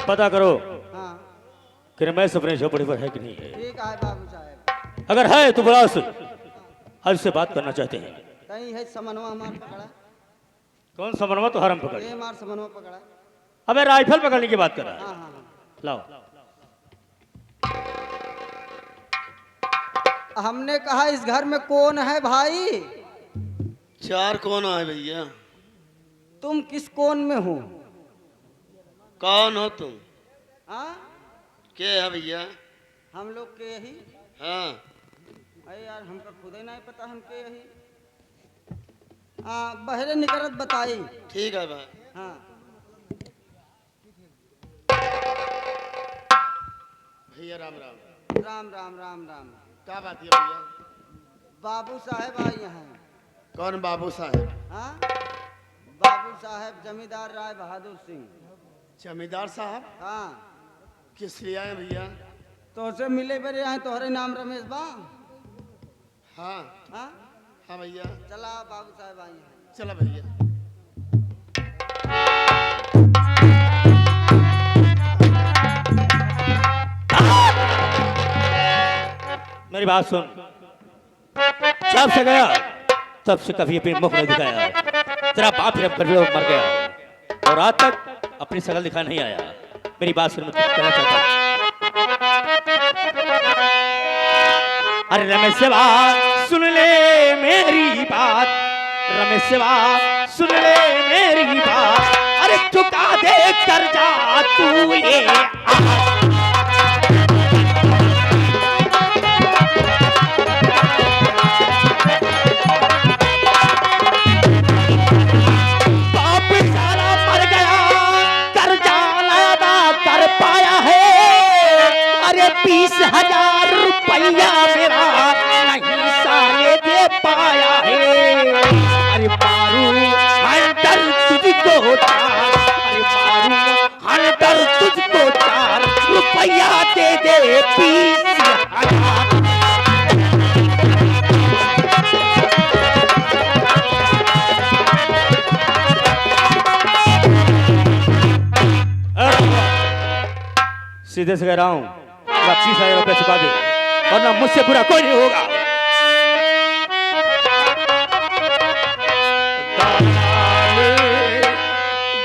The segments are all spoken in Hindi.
पता करो हाँ कि रमेश अपने झोपड़ी पर है कि नहीं है। ठीक है बाबू साहब। अगर है तो बुला उसे, आज से बात करना चाहते हैं। कहीं है समनवा हमार पकड़ा? कौन सा मनवा तो हरम पकड़। ये हमार समनवा पकड़ा। अबे राइफल पकड़ने की बात कर रहा है। हाँ हाँ हाँ। लाओ। हमने कहा इस घर में कौन है भाई? चार कौन है भैया? तुम किस कौन में हो? कौन हो तुम? हाँ के है भैया? हम लोग के यही। हाँ अरे यार हमको खुद ही नहीं पता हम के यही। हाँ बहरे निकलत बताई। ठीक है भाई। हाँ भैया राम राम। राम राम राम राम। क्या बात है भैया? बाबू साहब आए हैं। कौन बाबू साहब? हाँ बाबू साहब जमींदार राय बहादुर सिंह। जमींदार साहब हाँ किस लिए आए भैया? तो से मिले बरे आए तोहरे नाम रमेश बा। हाँ हाँ हाँ भैया। चला बाबू साहब आए हैं। चलो भैया। मेरी बात सुन, जब से गया तब से कभी अपनी मुख नहीं दिखाया। तेरा बाप फिर कभी मर गया और आज तक अपनी शकल दिखा नहीं आया। मेरी बात सुन, मैं कुछ कहना चाहता हूँ। अरे रमेश सेवा सुन ले मेरी बात, रमेश सेवा सुन ले मेरी बात। अरे चुका दे कर्जा तू ये बाप सारा मर गया, कर्जा अदा कर पाया है। अरे 20,000 रुपया मेरा नहीं साले दे पाया है। अरे मारू हंटर तुझको चार, अरे मारू हंटर तुझको 4 रुपया दे दे 20,000। सीधे से कह रहा हूँ 25,000 रुपये चुका दे, वरना मुझसे बुरा कोई नहीं होगा।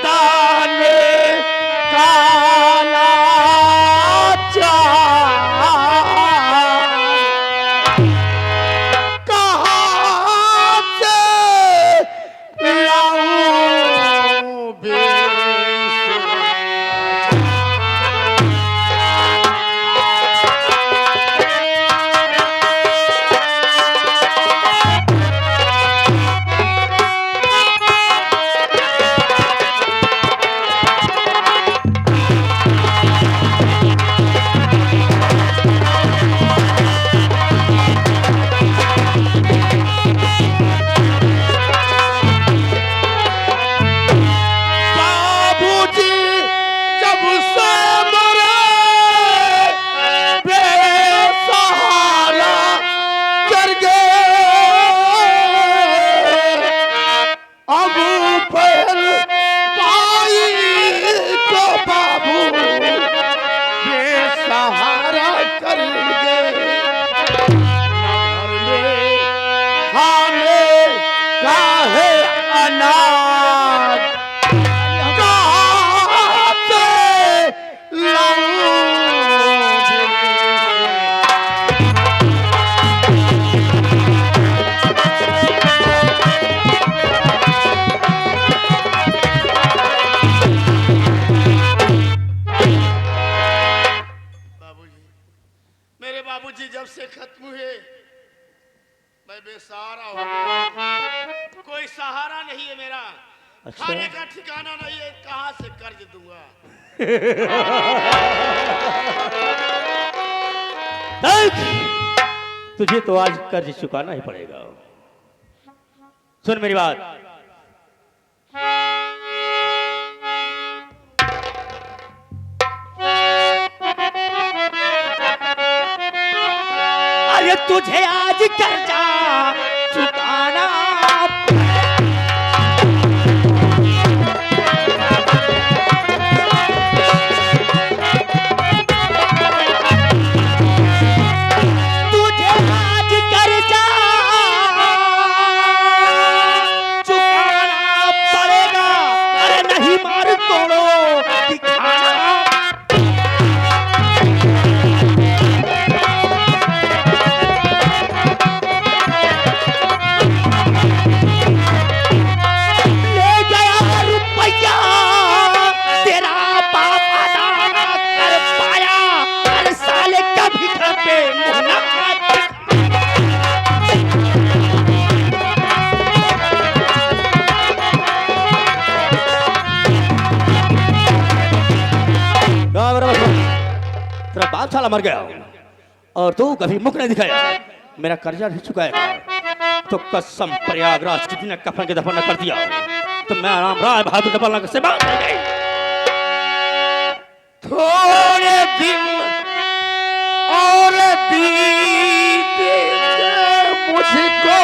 दाने काला चार, कहाँ से लाऊं बेसुरा। बाबूजी जब से मरे बेसहारा कर गए, अब पहल पाई को बाबू बेसहारा कर गए। घर में खाने का है अनाज, कहाँ से लाऊं बाबूजी? मेरे बाबूजी जब से खत्म हुए मैं बेसहारा हो गया। कोई सहारा नहीं है मेरा। अच्छा। खाने का ठिकाना नहीं है, कहाँ से कर्ज दूंगा? तुझे तो आज कर्ज चुकाना ही पड़ेगा। सुन मेरी बात, अरे तुझे आज कर्जा चुकाना तेरा बाप साला मर गया और तू कभी मुख नहीं दिखाया, मेरा कर्जा नहीं चुकाएगा तो कसम प्रयागराज कितने कफन के दफन न कर दिया तो मैं राम राय बहादुर डबल से बात नहीं गई। थोड़े दिन और बीते मुझको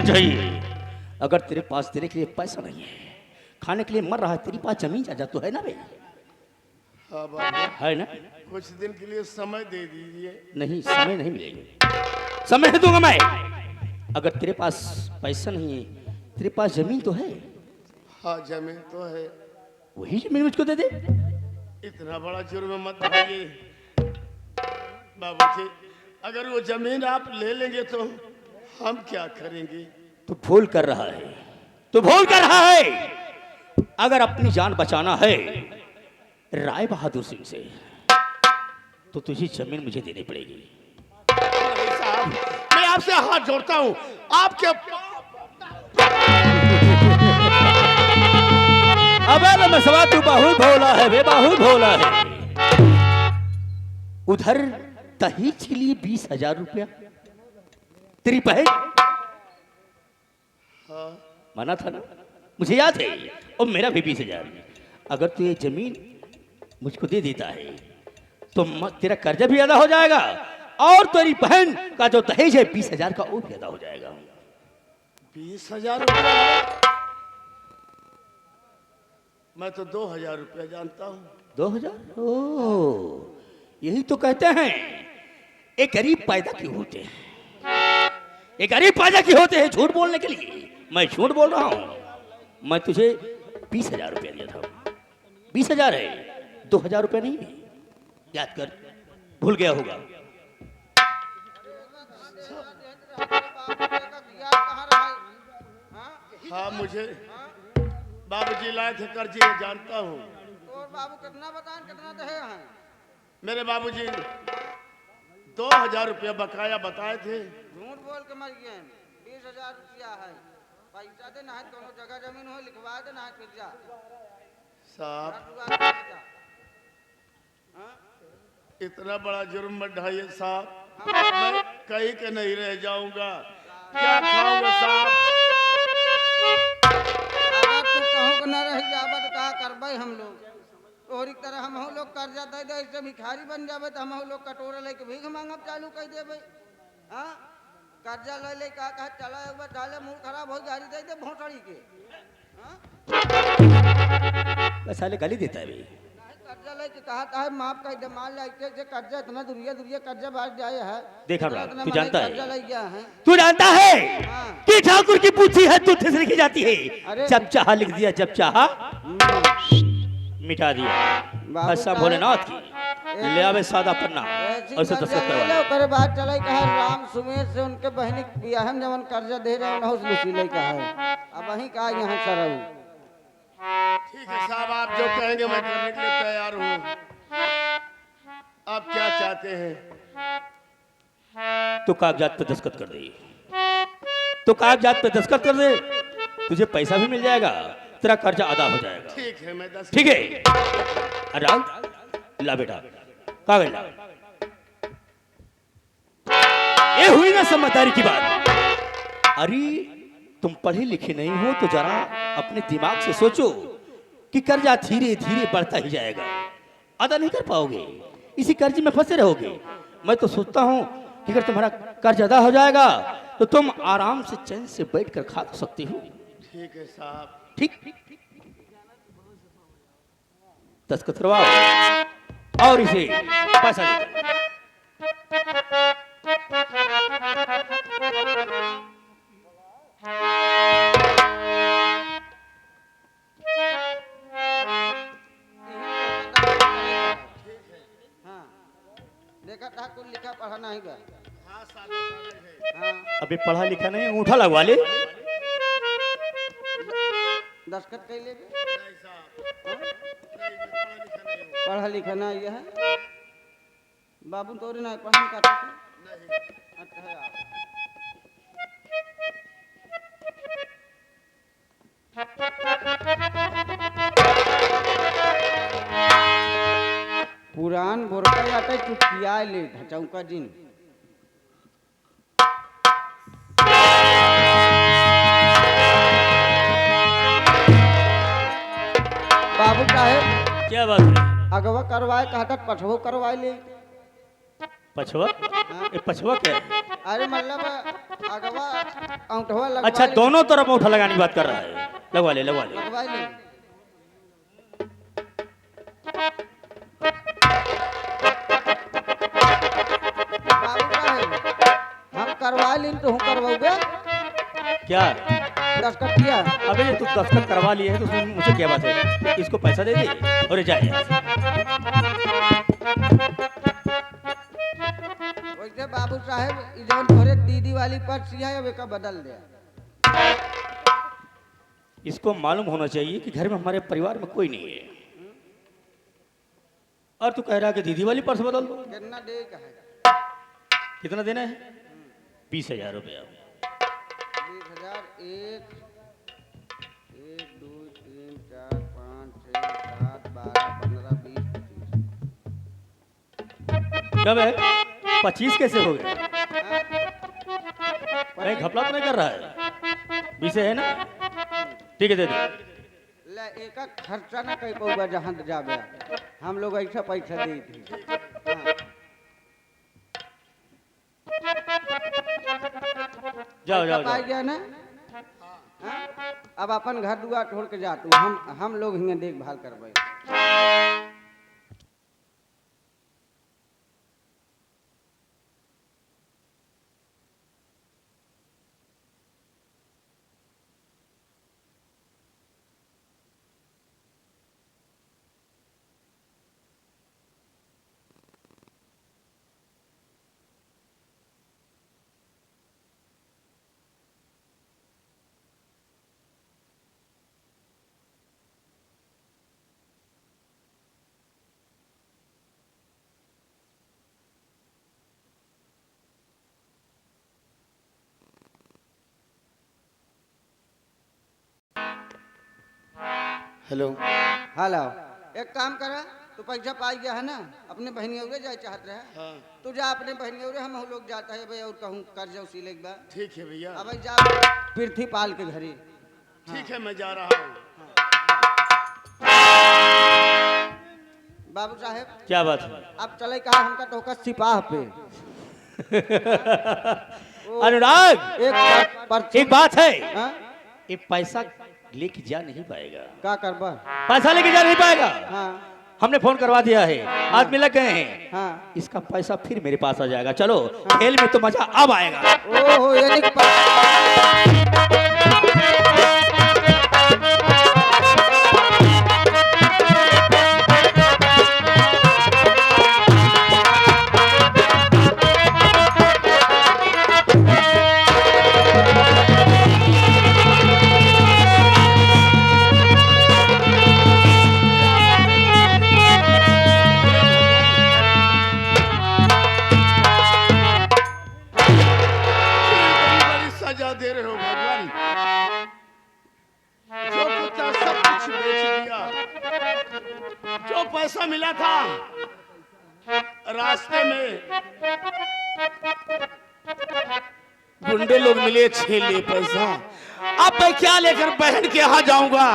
चाहिए। अगर तेरे पास तेरे के लिए पैसा नहीं है, खाने के लिए मर रहा है, तेरी पास जमीन जायदाद तो है ना भाई? हाँ बाबू, है ना? कुछ दिन के लिए समय दे दीजिए। नहीं, समय नहीं मिलेगा। समय नहीं दूंगा मैं। अगर तेरे पास पैसा नहीं है, तेरे पास जमीन तो है। हाँ जमीन तो है। वही जमीन मुझको दे दे। इतना बड़ा जुर्म मत ढाइए बाबू जी। अगर वो जमीन आप ले लेंगे तो हम क्या करेंगे? तू भूल कर रहा है, तू भूल कर रहा है। अगर अपनी जान बचाना है राय बहादुर सिंह से तो तुझे जमीन मुझे देनी पड़ेगी। साहब, मैं आपसे हाथ जोड़ता हूँ, आपके अबे मैं सवा तू बहुत भोला है, वे बहुत भोला है। उधर दहेज के लिए 20,000 रुपया तेरी बहन माना था ना, मुझे याद है। और मेरा भी 20,000। अगर तू ये जमीन मुझको दे देता है तो तेरा कर्जा भी अदा हो जाएगा और तेरी बहन का जो दहेज है 20,000 का वो भी अदा हो जाएगा। 20,000 रुपया? मैं तो 2,000 रुपया जानता हूँ। 2,000? ओ, यही तो कहते हैं एक गरीब पैदा क्यों होते हैं, एक गरीब पैदा क्यों होते हैं झूठ बोलने के लिए। मैं झूठ बोल रहा हूं। मैं तुझे 20,000 रुपया दिया था। 20,000 है, 2,000 रुपया नहीं है। याद कर, भूल गया होगा। हाँ मुझे बाबूजी लाए थे कर्जे, जानता हूँ। और बाबू कितना बताएं, कितना दहे हैं? मेरे बाबूजी 2,000 रुपया बकाया बताए थे। झूठ बोल के मर गए। 20,000 रुपया है, पैसा दे ना, दोनों जगह जमीन हो लिखवा दे ना, फिर जा साहब। इतना बड़ा जुर्म मत ढाइए साहब, मैं कहीं के नहीं रह जाऊंगा। क्या खाऊंगा साहब? अगर तू कहूँ कि न रह जाबा तो कहा करबे हम लोग। और एक तरह हम लोग कर्जा दे दे, इससे भिखारी बन जाबे तो हम लोग कटोरा लेके भीख मांगब चालू कर देबे। हाँ, कर्जा ले ले का कहा चला एक बार डाले मुंह खराब हो, गाड़ी दे दे भोसड़ी के। हाँ, बस साले गाली देता है भाई। कर्जा लेके कहा था माफ कर दे, मान ला ऐसे कर्जा इतना दुरिया दुरिया कर्जा बांट जाए है। देखा इतना तू महंगा जानता कर्जा है, ले गया है। तू जानता है हाँ। कि ठाकुर की पूछी है तू ठिस लिखी जाती है। अरे। जब चाहा लिख दिया, जब चाहा मिटा दिया। बाबू हसा का- भोलेनाथ की ले आवे सादा पन्ना ऐसी और उसे कर्जा दस्तखत ले करवा लो, ले। ओकरे बाद चले कहा राम सुमेर से उनके बहनी बियाह में जवन कर्जा दे रहे हैं उस लुसी कहा है। अब वहीं का यहाँ सरऊ। ठीक है साहब, आप जो कहेंगे मैं करने के लिए तैयार हूँ। आप क्या चाहते हैं? तो कागजात पे दस्तखत कर दे, तो कागजात पे दस्तखत कर दे, तुझे पैसा भी मिल जाएगा, तेरा कर्जा अदा हो जाएगा। ठीक है, मैं ठीक है। अरे आओ, ला बेटा कागज ला। ये हुई ना समझदारी की बात। अरे तुम पढ़े लिखे नहीं हो तो जरा अपने दिमाग से सोचो कि कर्जा धीरे धीरे बढ़ता ही जाएगा, अदा नहीं कर पाओगे, इसी कर्ज में फंसे रहोगे। मैं तो सोचता हूं कि अगर तुम्हारा कर्ज अदा हो जाएगा तो तुम आराम से चैन से बैठकर खा तो सकते हो। ठीक है साहब। ठीक। दस्तखत करवाओ और इसे पैसा दे दो। हाँ देखा था कुछ लिखा पढ़ा नहीं बा। हाँ सादा कागज है। हाँ अभी पढ़ा लिखा नहीं, अंगूठा लगवा ले। दस्तखत कैले बे? नहीं साहब, नहीं मैं पढ़ा लिखा नहीं हूँ। पढ़ा लिखा ना ये है बाबू तोरे ना पढ़न का था नहीं अच्छा यार पुरान बोरका आटे चुटकिया ले ढचौका दिन बाबू साहेब क्या बात है? अगवा करवाए कहता पछवो करवाए ले पछवा? हाँ। ये पछवा क्या है? अरे मतलब अगवा औंठवा लगवा अच्छा, ले- दोनों तरफ अंगूठा लगाने की बात कर रहा है। लगवा ले, लगवा ले। लगवा ले बाबू साहेब हम करवा लें तो हम करवाओगे क्या? दस्तखत किया अबे ये तू दस्तखत करवा लिए है तो उसमें मुझे क्या बात है? इसको पैसा दे दे और ये जाए यहाँ से। वैसे बाबू साहेब ई जवन तोरे दीदी वाली पर्ची है अब एका बदल दे इसको मालूम होना चाहिए कि घर में हमारे परिवार में कोई नहीं है, और तू कह रहा है कि दीदी वाली पर्स बदल दो। कितना दे का है कितना देना है? 20,000 रुपया। 20,000 1 1 2 3 4 5 6 7 12 15 20 कब है? 25 कैसे हो गए? 25 नहीं घपला तो नहीं कर रहा है? 20 है ना? ठीक है, दे दे। ले एका खर्चा ना कई पऊगा जहां जाबे हम लोग ऐसा पैसा दे दी हाँ। जाओ जाओ पाई जाओ। गया ना हाँ? अब अपन घर दुआर छोड़ के जा तू हम लोग हिंगे देखभाल करबे हेलो हेलो एक काम करा तू पैसा पाई गया है ना अपने बहनियों रे जाए चाहत रहे हाँ तू जा अपने बहनियों रे हम लोग जाता है भाई और कहूँ कर जाओ सिले के बाद ठीक है भैया, अब जा पृथ्वी पाल के घरे ठीक है मैं जा रहा हूँ। बाबू साहेब क्या बात है? अब चले कहा हमका टोका सिपाह पे अनुराग, एक बात है, हाँ? ये पैसा लेके जा नहीं पाएगा। का करबा पैसा लेके जा नहीं पाएगा। हाँ हमने फोन करवा दिया है, आदमी लग गए हैं। हाँ इसका पैसा फिर मेरे पास आ जाएगा। चलो खेल में तो मजा अब आएगा। ओहो यानी कि बड़ी सजा दे रहे हो भगवान, जो कुछ था सब कुछ बेच दिया। जो पैसा मिला था रास्ते में गुंडे लोग मिले, छीन लिए पैसा। अब मैं क्या लेकर बहन के यहाँ जाऊंगा?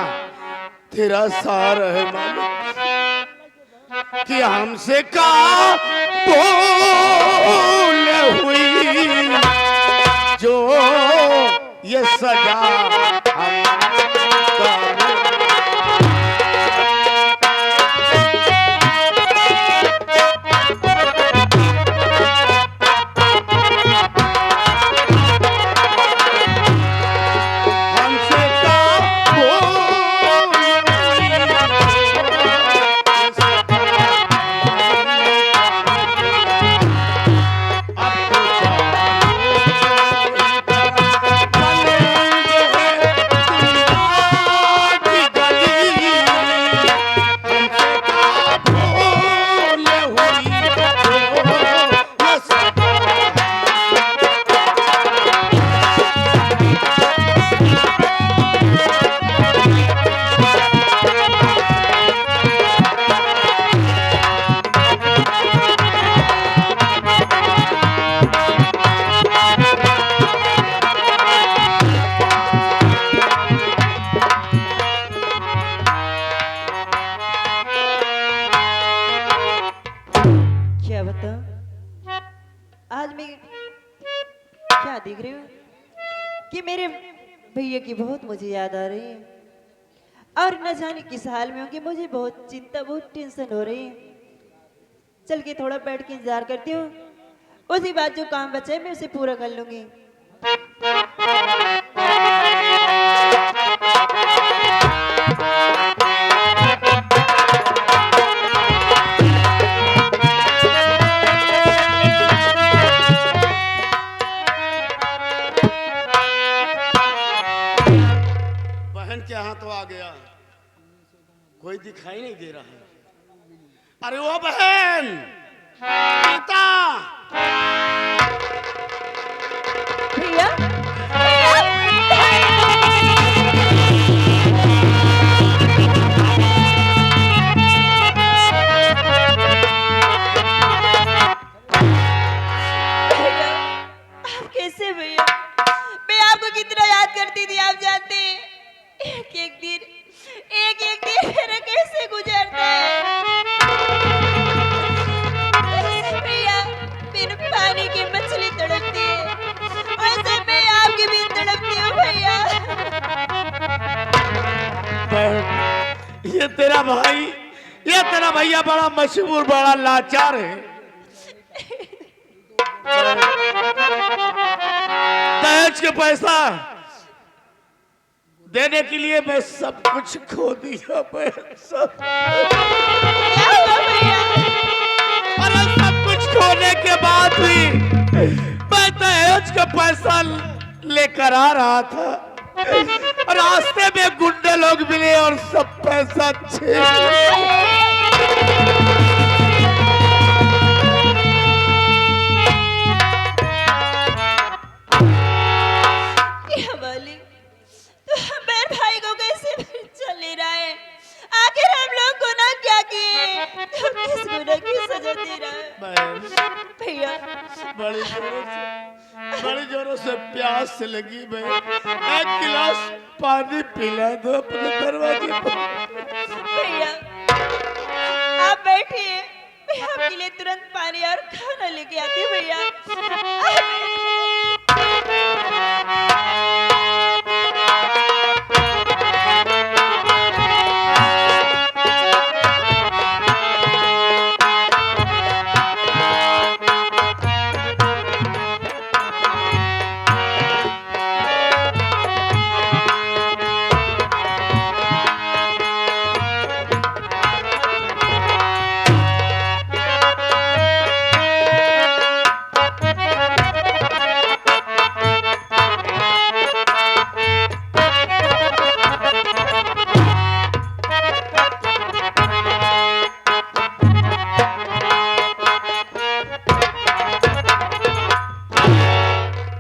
तेरा सहारा है मालिक कि हमसे का भूल हुई जो ये सजा हमको भैया की बहुत मुझे याद आ रही है और न जाने किस हाल में होंगे। मुझे बहुत चिंता, बहुत टेंशन हो रही है। चल के थोड़ा बैठ के इंतजार करती हूँ, उसी बात जो काम बचा है मैं उसे पूरा कर लूंगी। बहन के यहाँ तो आ गया, कोई दिखाई नहीं दे रहा है। अरे वो बहन सीता, भैया आप कैसे? भैया मैं आपको कितना याद करती थी, आप जानते हैं। एक एक दिन मेरा कैसे गुजरता है। कैसे भैया बिन पानी की मछली तड़पती है, वैसे मैं आपके बिन तड़पती हूँ भैया। बहन ये तेरा भाई, ये तेरा भैया बड़ा मशहूर, बड़ा लाचार है। दहेज के पैसा देने के लिए मैं सब कुछ खो दिया बहन, सब। क्या हुआ भैया? अरे सब कुछ खोने के बाद भी मैं दहेज का पैसा लेकर आ रहा था, रास्ते में गुंडे लोग मिले और सब पैसा छीन लिया। क्या मालिक, तो मेरे भाई को कैसे चल ले रहा है? आखिर हम लोग गुनाह क्या किए? तो किस गुनाह की सजा दे रहा है भैया? बड़ी जोरों से प्यास लगी बहन, एक गिलास पानी पिला दो अपने दरवाजे पर। भैया आप बैठिए, मैं आपके लिए तुरंत पानी और खाना लेके आती हूँ भैया। आप बैठिए।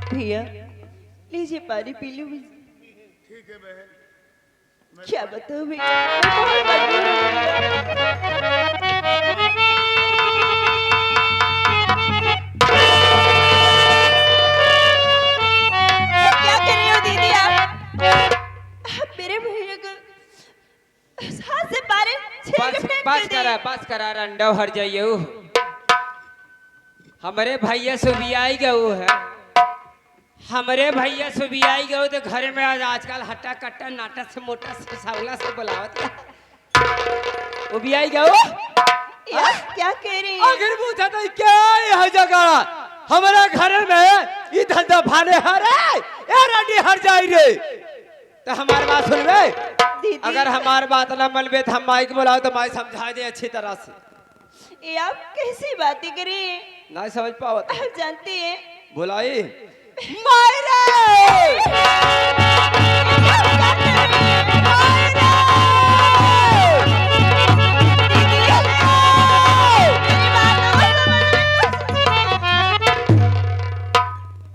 भैया लीजिए पानी पी लो। ठीक है बहन। क्या बताओ भैया, मैं बहुत मजबूर हूँ भैया। क्या कर रही हो दीदी आप मेरे भैया को हाथ से मारे बस करा रंडा हर जाइयो। हमारे भैया सुबियाई गऊ है, हमारे भैया सुबियाई गऊ तो घर में आज आजकल हट्टा कट्टा नाटा से मोटा से सावला से बुलावत उबियाई गऊ। क्या कह रही है? अगर पूछा तो क्या यह जगह हमारा घर में ये धंधा भाने हरे ए रंडी हर जाई रे। तो हमारी बात सुन रे दीदी, अगर हमारी बात ना मनबे तो हम माइक बुलाओ तो माई समझा दे अच्छी तरह से। ये आप कैसी बातें कर रही हैं? नहीं समझ पाओ आप जानती हैं बुलाई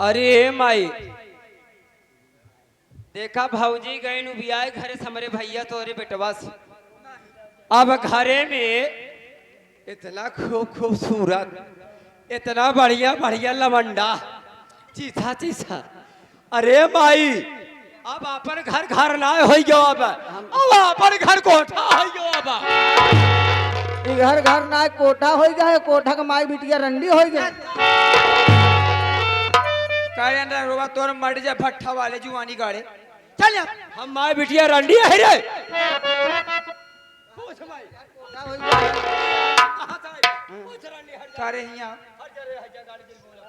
अरे माई देखा भौजी गए नु बियाह घरे से हमारे भैया तो अरे बेटवा से अब घरे में इतना खूबसूरत, इतना बढ़िया बढ़िया लवंडा चीसा चीसा। अरे माई अब अपन घर घर ना हो गयो, अब अपन घर कोठा हो गयो। अब घर घर ना कोठा हो गया, कोठा का माई बिटिया रंडी हो गया। कहे ना रोवा तोर मर जा भट्ठा वाले जुआनी गाड़े चल यहाँ। हम माए बिटिया रंडी है रे। पूछ माई। क्या होई बा? कहाँ से आई? पूछ रंडी हट जा। करे हिया हट जा रे, हट जा, गाड़ी के बोला।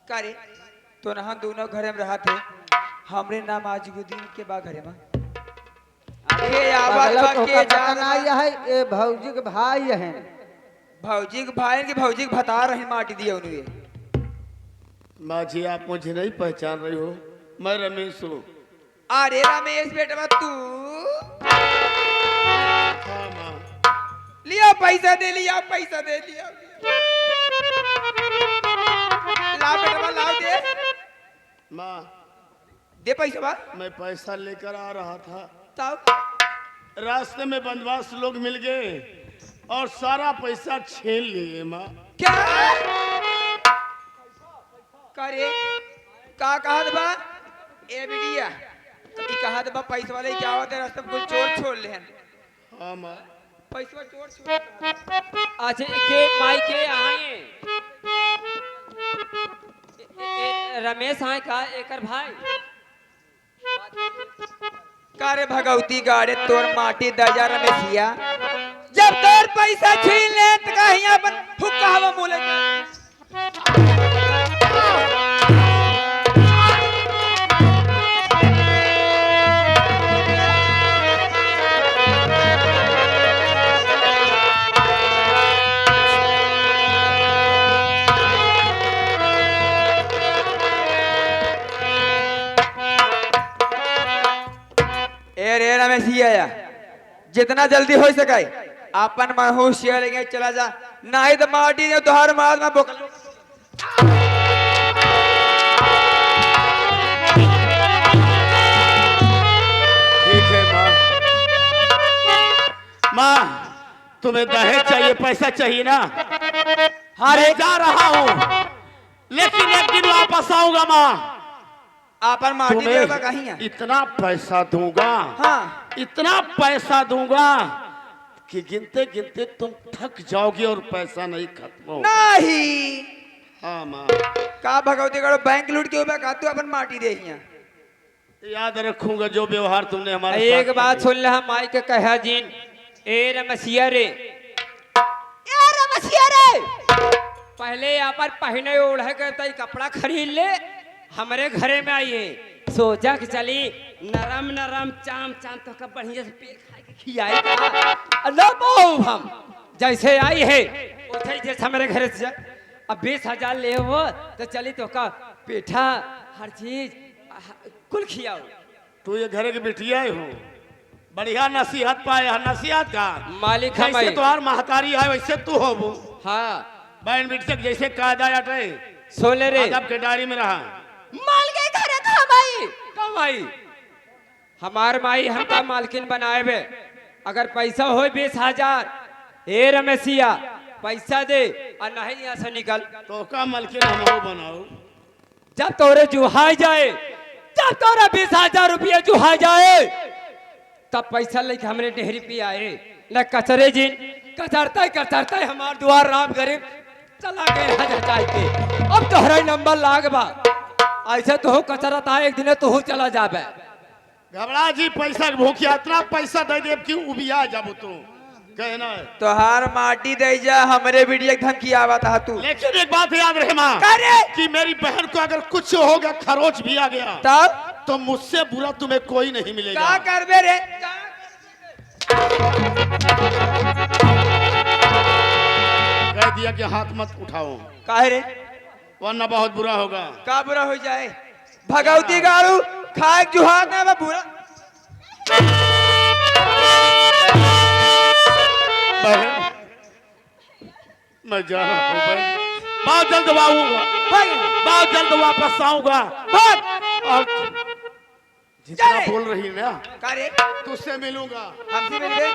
करे तो ना हम दोनों घरे में रहा थे हमरे नाम आज दिन के बा घरे में ये आवाज बगलक बा के ओकर जा कनाई है ये भौजी के भाई हैं। भौजी के भाई के भौजी के बता रहे माटी दिए उन्हें। माँ जी आप मुझे नहीं पहचान रही हो, मैं रमेश हूँ। अरे रमेश बेटा तू हाँ माँ। लिया पैसा दे लिया पैसा दे लिया ला बेटा लाओ दे माँ दे पैसा बा मैं पैसा लेकर आ रहा था, तब रास्ते में बदमाश लोग मिल गए और सारा पैसा छीन लिए माँ। क्या करे का कहा बा ए बिटिया ई कहा बा पैसा वाले क्या होता है रास्ते में कुछ चोर छोड़ ले हाँ माँ। पैसा चोर छोड़ अच्छा के माई के आए रमेश आए का एकर भाई। कारे भगवती गाड़े तोर माटी दजा रमेशिया जब तोर पैसा छीन ले त कहीं अपन हुक्का हवा मुले ए रे रमेशिया या जितना जल्दी हो सके अपन महू शेयर लेके चला जा नहीं तो माटी ने तोहर मार में बोकल ठीक है माँ। माँ तुम्हें दहेज चाहिए, पैसा चाहिए ना? हाँ मैं जा रहा हूँ लेकिन एक दिन वापस आऊंगा माँ। अपन माटी देगा कहीं है इतना पैसा दूंगा, हाँ इतना पैसा दूंगा कि गिनते गिनते तुम थक जाओगे और पैसा नहीं खत्म होगा। नहीं हाँ माँ। का भगवती गढ़ बैंक लूट के ऊपर का तू अपन माटी दे हिया याद रखूंगा जो व्यवहार तुमने हमारे एक साथ बात किया। सुन ले हम माई के कहा जीन ए रमसिया रे पहले यहाँ पर पहने ओढ़े के तई कपड़ा खरीद ले हमारे घरे में आइए सोचा कि चली नरम नरम चाम चाम तो कब बढ़िया से पेट खाए के खियाई अल्लाह बहु हम जैसे आई है उसे जैसे हमारे घरे से अब 20,000 ले वो तो चली तो का पेठा हर चीज कुल खियाओ। तू ये घर की बिटिया ही हो, बढ़िया नसीहत पाए है, नसीहत का मालिक हम जैसे तुम्हार महतारी है वैसे तू हो वो हाँ बहन बेटी जैसे कायदा अटे सोले रे अदब के डायरी में रहा। माल के घरे कमाई हमार माई हमका मालकिन बनाए बे अगर पैसा हो 20,000 ए रमेशिया पैसा दे और नहीं यहाँ से निकल तो का मलकिन हम बनाओ। जब तोरे जुहाई जाए जब तोरा 20,000 रुपया जुहाई जाए तब पैसा लेके हमरे डेहरी पे आए न कचरे जिन कचरता हमार द्वार राम गरीब चला गए हजार चाय के अब तोहरा नंबर लाग बा ऐसे तो हो कचरा था एक दिन तो हो चला जाबे घबरा जी पैसा के भूखिया इतना पैसा दे दे कि उबिया जाबो तू कहना है। तोहार माटी दे जा हमरे वीडियो धमकी आवा था तू लेकिन एक बात याद रहे माँ कि मेरी बहन को अगर कुछ होगा खरोच भी आ गया तब तो मुझसे बुरा तुम्हें कोई नहीं मिलेगा। का करबे रे कह दिया कि हाथ मत उठाओ काहे रे वरना बहुत बुरा होगा। का बुरा हो जाए भगवती गाड़ू खाए जुहाद ना बुरा बहन मैं जा रहा हूँ बहन, बहुत जल्द आऊंगा, बहुत जल्द वापस आऊंगा। और जितना चले। बोल रही है ना का रे तुझसे मिलूंगा। हमसे मिल गए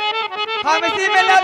हमसे मिला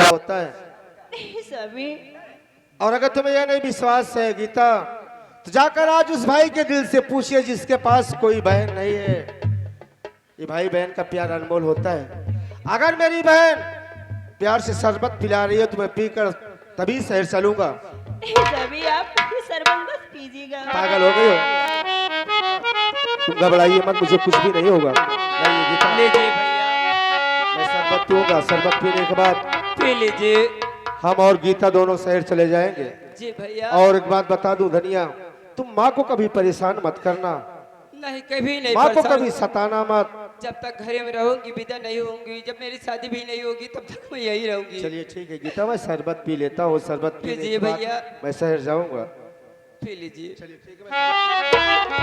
होता है। नहीं स्वामी, और अगर तुम्हें यह नहीं विश्वास है गीता, तो जाकर आज उस भाई के दिल से पूछिए जिसके पास कोई बहन नहीं है। ये भाई बहन का प्यार अनमोल होता है। अगर मेरी बहन प्यार से शरबत पिला रही है तो मैं पीकर तभी शहर चलूंगा। नहीं स्वामी, आप ये शरबत बस पीजिएगा। पागल हो गई हो तुम, घबराइए मत, मुझे कुछ भी नहीं होगा। नहीं गीता, लीजिए भैया, मैं शरबत पीऊंगा। शरबत पीने के बाद पी लीजिए। हम और गीता दोनों शहर चले जाएंगे। जी भैया। और एक बात बता दूं धनिया, तुम माँ को कभी परेशान मत करना, नहीं, कभी नहीं माँ को परेशान। कभी सताना मत। जब तक घर में रहूंगी विदा नहीं होंगी, जब मेरी शादी भी नहीं होगी तब तक मैं यही रहूंगी। चलिए ठीक है गीता, मैं शरबत पी लेता हूँ। शरबत पीने लीजिए के बाद भैया। मैं शहर जाऊंगा। पी लीजिए। चलिए ठीक है।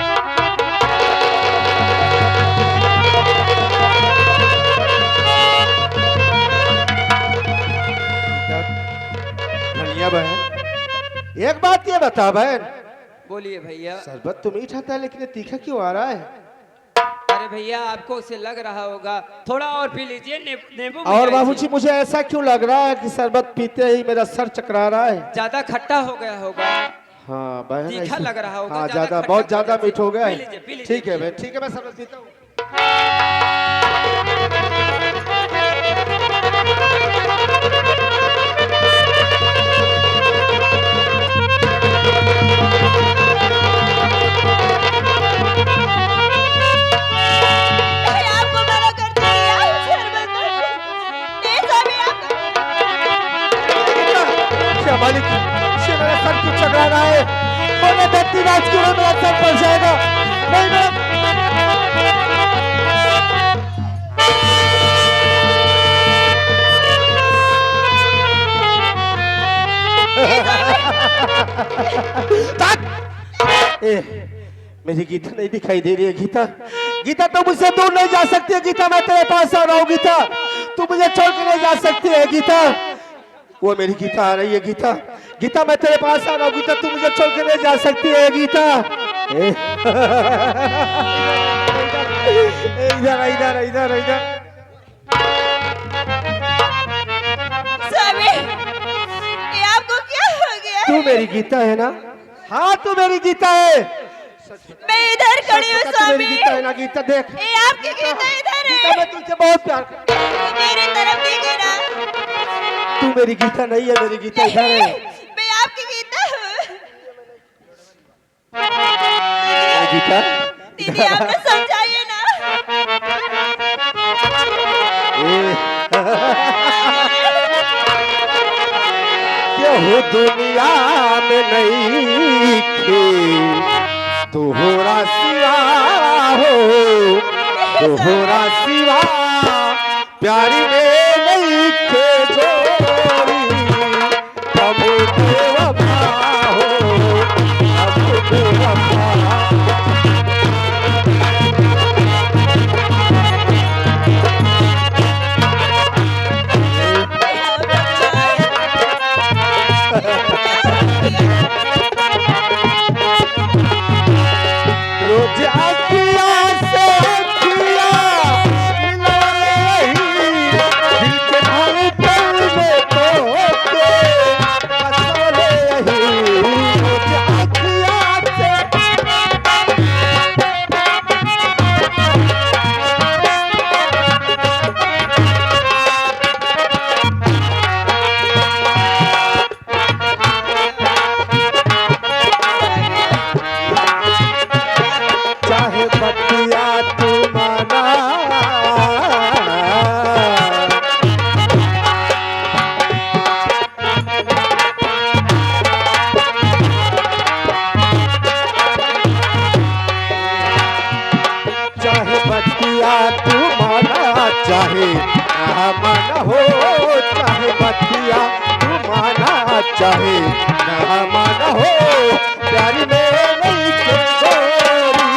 धनिया बहन, एक बात ये बता बहन, बोलिए भैया। शरबत तो मीठा था लेकिन ये तीखा क्यों आ रहा है? अरे भैया आपको उसे लग रहा होगा, थोड़ा और पी लीजिए। नींबू और मिलाइए। बाबूजी मुझे ऐसा क्यों लग रहा है कि शरबत पीते ही मेरा सर चकरा रहा है? ज्यादा खट्टा हो गया होगा। हाँ बहन, तीखा ऐसे- लग रहा होगा, हाँ ज्यादा ज्यादा, खट्टा बहुत ज्यादा होगा। मीठ हो गया पी है। लीजिए, पी लीजिए, ठीक है पी बहन, ठीक है, मैं शरबत पीता हूँ। मैं आपको मना करती हूँ, आप शरबत मत पीजिए। नहीं स्वामी, आप क्या मालिक, ये मेरा सर क्यों चकरा रहा है? और मैं धरती राज क्यों नहीं, मेरा सर पड़ जाएगा। नहीं मैं ए, मेरी गीता नहीं दिखाई दे रही है। गीता, गीता तू मुझसे दूर नहीं जा सकती है। गीता मैं तेरे पास आ रहा हूँ। गीता तू मुझे छोड़ के नहीं जा सकती है। गीता, वो मेरी गीता आ रही है। गीता, गीता मैं तेरे पास आ रहा हूँ। गीता तू मुझे छोड़ के नहीं जा सकती है। गीता इधर इधर इधर इधर। स्वामी, ये आपको क्या हो गया? तू मेरी गीता है ना? हाँ तू मेरी गीता है। मैं इधर खड़ी हूँ तू मेरी स्वामी। गीता है ना? गीता देख, ये आपकी गीता इधर गीता है। मैं तुझसे बहुत प्यार करता मेरी तरफ देखिए ना। हूँ। तू मेरी गीता नहीं है, मेरी गीता इधर नहीं, है। मैं आपकी गीता हूँ। मेरी गीता दीदी आपने समझाइए ना। क्यों हो दुनिया में नहीं खे तोहरा सिवा हो, तोहरा सिवा प्यारी में नहीं खे जोरी। अब बेवफा हो, अब बेवफा। रोज अखिया से अखिया मिला रही, दिल के धड़कन में तो के बसा रही। रोज अखिया से चाहे बतिया तू माना, चाहे बतिया तू माना, चाहे ना माना हो, चाहे बतिया तू माना, चाहे ना माना हो, प्यारी में नहीं के गोरी।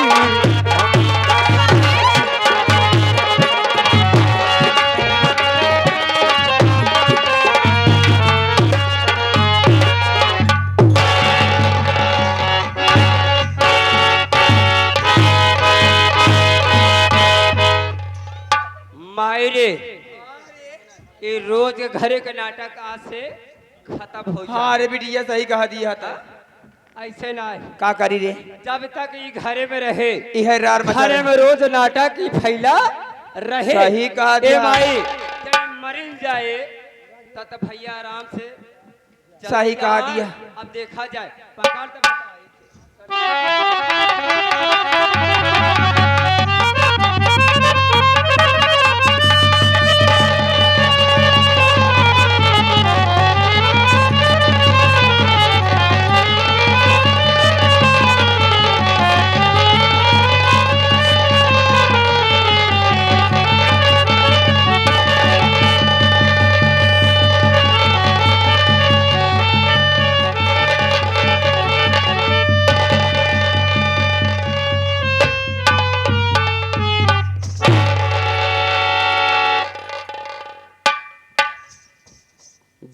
मायरे ये रोज के घरे का नाटक आज से खत्म हो जाए। हाँ रे बिटिया सही कहा दिया था। ऐसे ना है। का करी रे? जब तक ये घरे में रहे, यह रार मचा घरे रहे। में रोज नाटक ही फैला रहे। सही कहा ए दिया। माई जब मरिन जाए तब भैया आराम से चल सही कहा जा। दिया। अब देखा जाए पकड़ तो बताइए।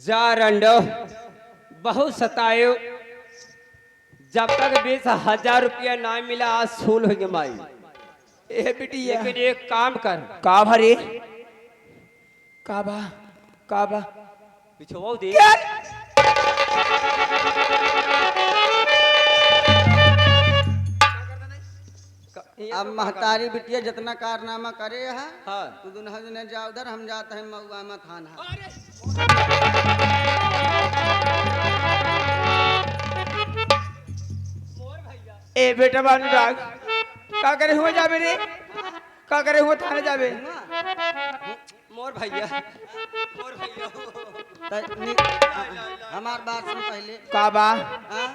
जा रंडो बहुत सतायो, जब तक 20,000 रुपया ना मिला आज सूल हो गए माई। ए बिटिया लेकिन एक काम कर, का भरे का बा पिछवाओ दे। अब महतारी बिटिया जितना कारनामा करे है हाँ। तू दुल्हा ने जा उधर, हम जाते हैं मऊआमा थाना। ए बेटा अनुराग का करे हुए जाबे रे, का करे हुए थाने जाबे। मोर भैया हमार बात सुन पहले। का बा हाँ?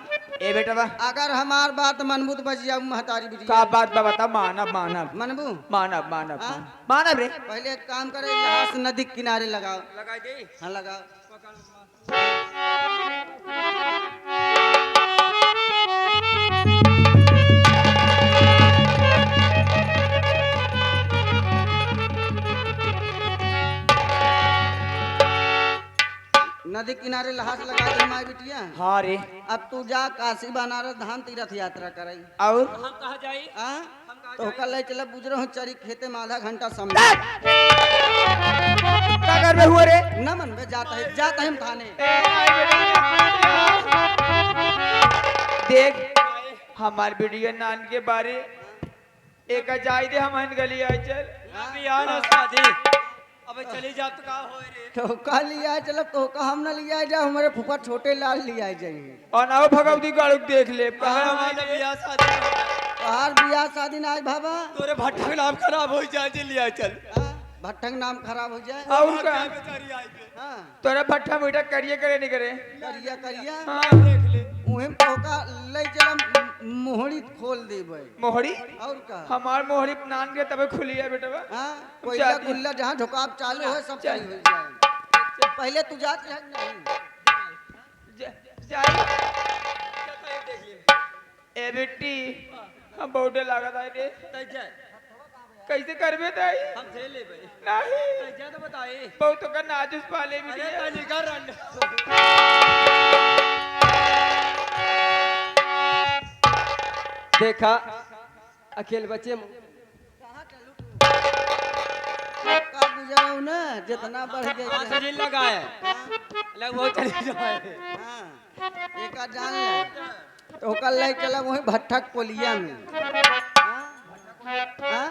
ए बेटा बा अगर हमार बात मनबू तो बच जाऊ महतारी बिटिया। का बात बा बता। मानब मानब मनबू मानब मानब हाँ? मानब रे। पहले एक काम करे, यहाँ से नदी के किनारे लगाओ। लगा दे। हाँ लगाओ। नदी किनारे लहास लगा दे माई बिटिया। हाँ रे। अब तू जा काशी बनारस धाम तीर्थ यात्रा करई। और हम कहा जाई? हाँ? तो कल ले चला बुजरो हो चरी खेते में आधा घंटा समय। का करबे हुए रे। न मन बे जाता है हम थाने। देख हमार वीडियो नान के बारे एक जाई दे हम गली आई चल। अभी आना शादी, अब चली जा तो का होए रे। तो का लिया चलो, तो का हम न लिया जा, हमारे फूफा छोटे लाल लिया जाइए। और ना भगवती गाड़ू देख ले। हमारा बियाह शादी बाहर बियाह शादी ना आज बाबा। तोरे भट्टा का नाम खराब हो जाए, जे लिया चल। हाँ? भट्टंग नाम खराब हो जाए। और का बेचारी आई पे। हाँ तोरा भट्टा मीठा करिए करे नहीं करे। करिया करिया। हाँ देख ले। उहें पोका ले चला मोहड़ी खोल देबै। मोहरी और का हमार मोहरी नान के तबे खुली है बेटा बा। हाँ कोयला जाती। गुल्ला जहाँ झुकाव चालू है सब चल। सही हो जाए। पहले तू जाती है कि नहीं? जाई ए बेटी हम बहुत डर लागत है रे। कैसे करबे ताई। हम झेल ले भाई। नहीं जा तो बताए। बहुत का नाजुस पाले अरे बिटिया। ताली कर रंड। देखा अकेले बच्चे का गुजराऊ ना जितना बढ़ गया। शरीर लगा है, लग वो चली जाए। हाँ एक जान ले तो कल ले चला वही भट्ठक पोलिया में। हाँ?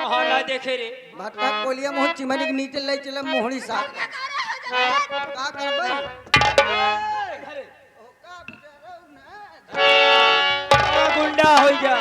हॉला देखे रे। भट्ठक पोलिया में चिमनी के नीचे ले चला मोहड़ी साथ। का करबै? गुंडा हो जा।